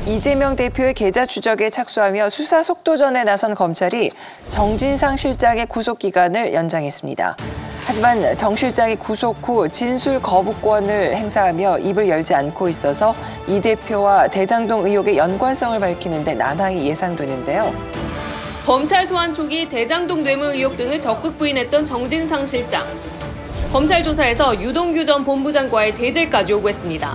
이재명 대표의 계좌 추적에 착수하며 수사 속도전에 나선 검찰이 정진상 실장의 구속기간을 연장했습니다. 하지만 정 실장이 구속 후 진술 거부권을 행사하며 입을 열지 않고 있어서 이 대표와 대장동 의혹의 연관성을 밝히는 데 난항이 예상되는데요. 검찰 소환 초기 대장동 뇌물 의혹 등을 적극 부인했던 정진상 실장. 검찰 조사에서 유동규 전 본부장과의 대질까지 요구했습니다.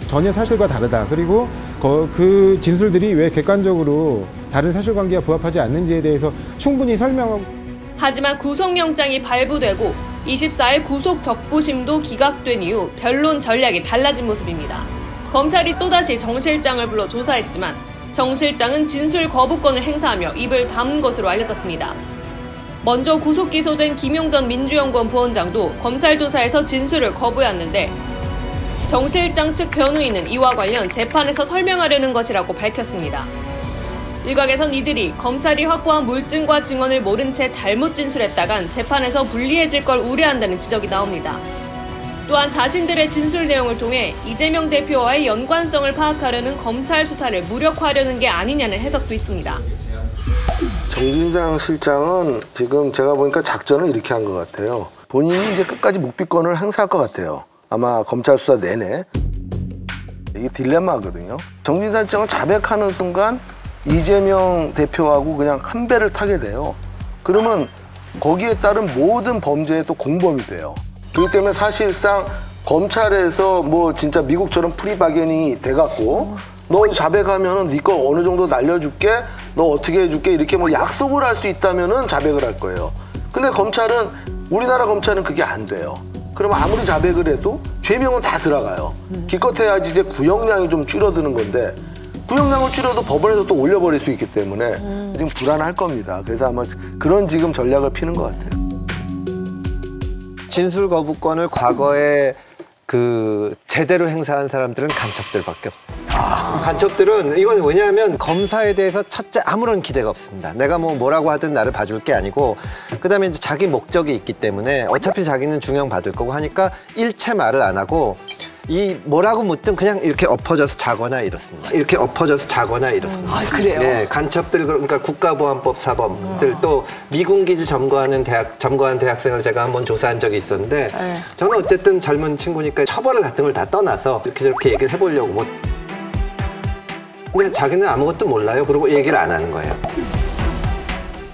전혀 사실과 다르다. 그리고 그 진술들이 왜 객관적으로 다른 사실관계와 부합하지 않는지에 대해서 충분히 설명하고. 하지만 구속영장이 발부되고 24일 구속 적부심도 기각된 이후 변론 전략이 달라진 모습입니다. 검찰이 또다시 정 실장을 불러 조사했지만 정 실장은 진술 거부권을 행사하며 입을 다문 것으로 알려졌습니다. 먼저 구속 기소된 김용 전 민주연구원 부원장도 검찰 조사에서 진술을 거부했는데 정 실장 측 변호인은 이와 관련 재판에서 설명하려는 것이라고 밝혔습니다. 일각에선 이들이 검찰이 확보한 물증과 증언을 모른 채 잘못 진술했다간 재판에서 불리해질 걸 우려한다는 지적이 나옵니다. 또한 자신들의 진술 내용을 통해 이재명 대표와의 연관성을 파악하려는 검찰 수사를 무력화하려는 게 아니냐는 해석도 있습니다. 정진상 실장은 지금 제가 보니까 작전을 이렇게 한 것 같아요. 본인이 이제 끝까지 묵비권을 행사할 것 같아요. 아마 검찰 수사 내내. 이게 딜레마거든요. 정진상 실장을 자백하는 순간 이재명 대표하고 그냥 한 배를 타게 돼요. 그러면 거기에 따른 모든 범죄에 또 공범이 돼요. 그렇기 때문에 사실상 검찰에서 뭐 진짜 미국처럼 프리바게닝이 돼갖고 너 자백하면은 네 거 어느 정도 날려줄게, 너 어떻게 해줄게 이렇게 뭐 약속을 할 수 있다면은 자백을 할 거예요. 근데 검찰은, 우리나라 검찰은 그게 안 돼요. 그러면 아무리 자백을 해도 죄명은 다 들어가요. 기껏해야지 이제 구형량이 좀 줄어드는 건데 구형량을 줄여도 법원에서 또 올려버릴 수 있기 때문에 지금 불안할 겁니다. 그래서 아마 그런 지금 전략을 피는 것 같아요. 진술 거부권을 과거에 제대로 행사한 사람들은 간첩들밖에 없어요. 간첩들은 이건 왜냐하면 검사에 대해서 첫째 아무런 기대가 없습니다. 내가 뭐라고 하든 나를 봐줄 게 아니고 그다음에 이제 자기 목적이 있기 때문에 어차피 자기는 중형 받을 거고 하니까 일체 말을 안 하고 이 뭐라고 묻든 그냥 이렇게 엎어져서 자거나 이렇습니다. 이렇게 엎어져서 자거나 이렇습니다. 아, 그래요? 네, 간첩들 그러니까 국가보안법 사범들 또 미군기지 점거한 대학생을 제가 한번 조사한 적이 있었는데 저는 어쨌든 젊은 친구니까 처벌을 같은 걸 다 떠나서 이렇게 저렇게 얘기를 해보려고 근데 자기는 아무것도 몰라요. 그리고 얘기를 안 하는 거예요.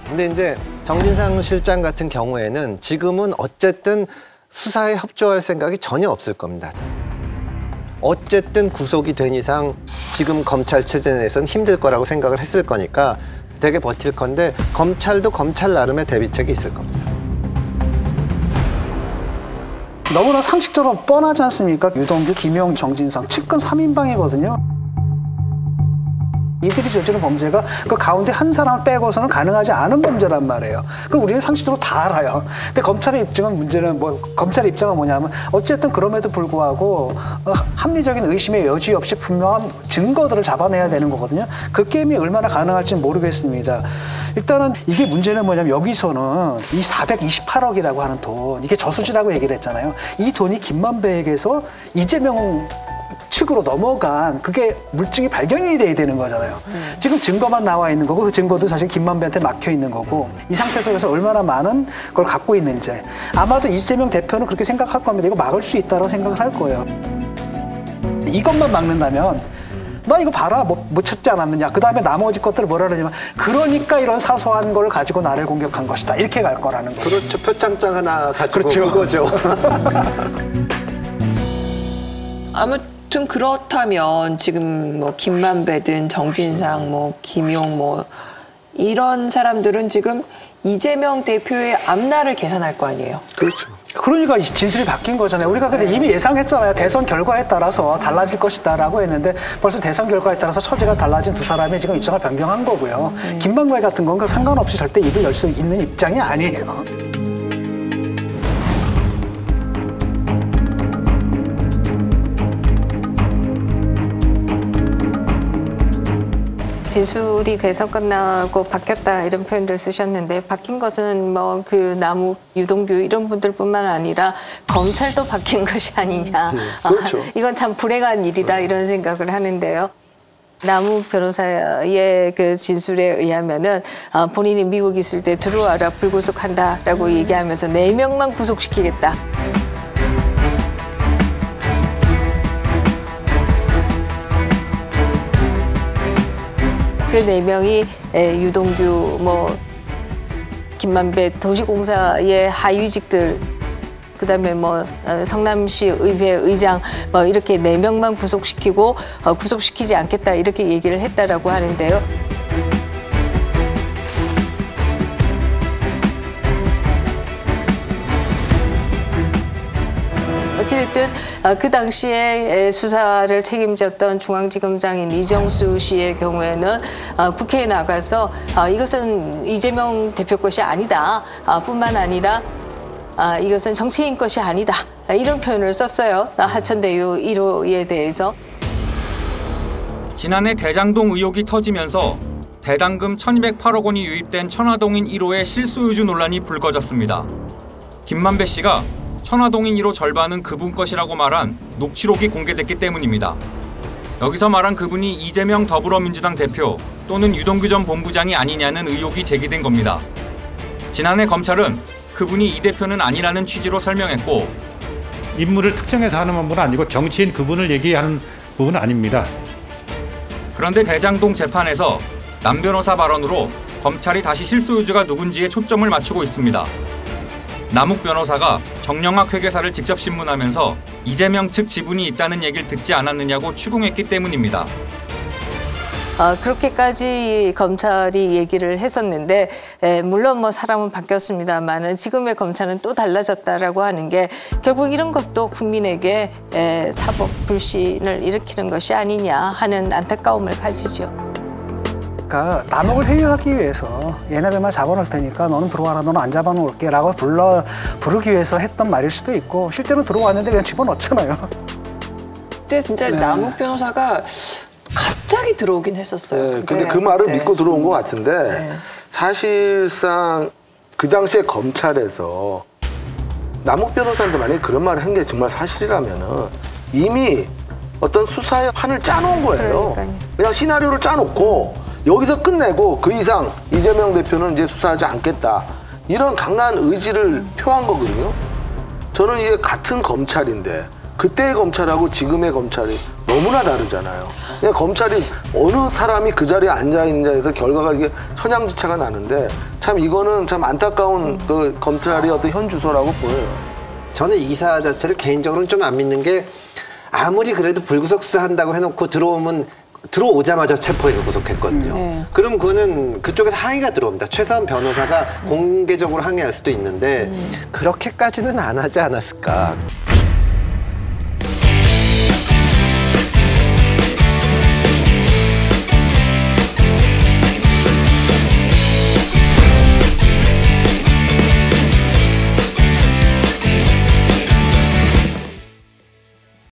근데 이제 정진상 실장 같은 경우에는 지금은 어쨌든 수사에 협조할 생각이 전혀 없을 겁니다. 어쨌든 구속이 된 이상 지금 검찰 체제 내에서는 힘들 거라고 생각을 했을 거니까 되게 버틸 건데 검찰도 검찰 나름의 대비책이 있을 겁니다. 너무나 상식적으로 뻔하지 않습니까? 유동규, 김용, 정진상 측근 3인방이거든요. 이들이 저지른 범죄가 그 가운데 한 사람을 빼고서는 가능하지 않은 범죄란 말이에요. 그럼 우리는 상식적으로 다 알아요. 근데 검찰의 입장은 검찰의 입장은 뭐냐면 어쨌든 그럼에도 불구하고 합리적인 의심의 여지 없이 분명한 증거들을 잡아내야 되는 거거든요. 그 게임이 얼마나 가능할지는 모르겠습니다. 일단은 이게 문제는 뭐냐면 여기서는 이 428억이라고 하는 돈, 이게 저수지라고 얘기를 했잖아요. 이 돈이 김만배에게서 이재명 측으로 넘어간 그게 물증이 발견이 돼야 되는 거잖아요. 지금 증거만 나와 있는 거고 그 증거도 사실 김만배한테 막혀 있는 거고 이 상태 속에서 얼마나 많은 걸 갖고 있는지 아마도 이재명 대표는 그렇게 생각할 겁니다. 이거 막을 수 있다고 생각을 할 거예요. 이것만 막는다면 나 이거 봐라 못 찾지 않았느냐. 그 다음에 나머지 것들을 뭐라 그러냐면 그러니까 이런 사소한 걸 가지고 나를 공격한 것이다. 이렇게 갈 거라는 거죠. 그렇죠. 표창장 하나 가지고 그렇죠. 그거죠. 아무튼 그렇다면 지금 뭐 김만배든 정진상, 뭐 김용, 뭐 이런 사람들은 지금 이재명 대표의 앞날을 계산할 거 아니에요. 그렇죠. 그러니까 진술이 바뀐 거잖아요. 우리가 근데 이미 예상했잖아요. 대선 결과에 따라서 달라질 것이다라고 했는데 벌써 대선 결과에 따라서 처지가 달라진 두 사람이 지금 입장을 변경한 거고요. 김만배 같은 건 상관없이 절대 입을 열 수 있는 입장이 아니에요. 진술이 돼서 끝나고 바뀌었다 이런 표현들 쓰셨는데 바뀐 것은 뭐 그 남욱, 유동규 이런 분들뿐만 아니라 검찰도 바뀐 것이 아니냐. 그렇죠. 이건 참 불행한 일이다 이런 생각을 하는데요. 남욱 변호사의 그 진술에 의하면은 본인이 미국 있을 때 들어와라 불구속한다라고 얘기하면서 4명만 구속시키겠다. 그 4명이 유동규, 뭐 김만배 도시공사의 하위직들, 그다음에 뭐 성남시 의회 의장 뭐 이렇게 4명만 구속시키고 구속시키지 않겠다 이렇게 얘기를 했다라고 하는데요. 어찌됐든 그 당시에 수사를 책임졌던 중앙지검장인 이정수 씨의 경우에는 국회에 나가서 이것은 이재명 대표 것이 아니다. 뿐만 아니라 이것은 정치인 것이 아니다. 이런 표현을 썼어요. 하천대유 1호에 대해서. 지난해 대장동 의혹이 터지면서 배당금 1,208억 원이 유입된 천화동인 1호의 실소유주 논란이 불거졌습니다. 김만배 씨가 천화동인 1호 절반은 그분 것이라고 말한 녹취록이 공개됐기 때문입니다. 여기서 말한 그분이 이재명 더불어민주당 대표 또는 유동규 전 본부장이 아니냐는 의혹이 제기된 겁니다. 지난해 검찰은 그분이 이 대표는 아니라는 취지로 설명했고, 인물을 특정해서 하는 부분은 아니고 정치인 그분을 얘기하는 부분은 아닙니다. 그런데 대장동 재판에서 남 변호사 발언으로 검찰이 다시 실소유주가 누군지에 초점을 맞추고 있습니다. 남욱 변호사가 정영학 회계사를 직접 신문하면서 이재명 측 지분이 있다는 얘기를 듣지 않았느냐고 추궁했기 때문입니다. 그렇게까지 검찰이 얘기를 했었는데 물론 뭐 사람은 바뀌었습니다만은 지금의 검찰은 또 달라졌다라고 하는 게 결국 이런 것도 국민에게 사법 불신을 일으키는 것이 아니냐 하는 안타까움을 가지죠. 그러니까 남욱을 해결하기 위해서 얘네들만 잡아놓을 테니까 너는 들어와라, 너는 안 잡아놓을게 라고 부르기 위해서 했던 말일 수도 있고 실제로 들어왔는데 그냥 집어넣잖아요. 그때 진짜 남욱 변호사가 갑자기 들어오긴 했었어요. 네, 근데 그 말을 믿고 들어온 것 같은데 사실상 그 당시에 검찰에서 남욱 변호사한테 만약에 그런 말을 한 게 정말 사실이라면은 이미 어떤 수사의 판을 짜놓은 거예요. 그러니까요. 그냥 시나리오를 짜놓고 여기서 끝내고 그 이상 이재명 대표는 이제 수사하지 않겠다. 이런 강한 의지를 표한 거거든요. 저는 이게 같은 검찰인데 그때의 검찰하고 지금의 검찰이 너무나 다르잖아요. 그냥 검찰이 어느 사람이 그 자리에 앉아있느냐에서 결과가 이게 천양지차가 나는데 참 이거는 참 안타까운 그 검찰의 어떤 현 주소라고 보여요. 저는 이 기사 자체를 개인적으로는 좀 안 믿는 게 아무리 그래도 불구속 수사한다고 해놓고 들어오자마자 체포해서 구속했거든요. 그럼 그거는 그쪽에서 항의가 들어옵니다. 최소한 변호사가 공개적으로 항의할 수도 있는데 그렇게까지는 안 하지 않았을까.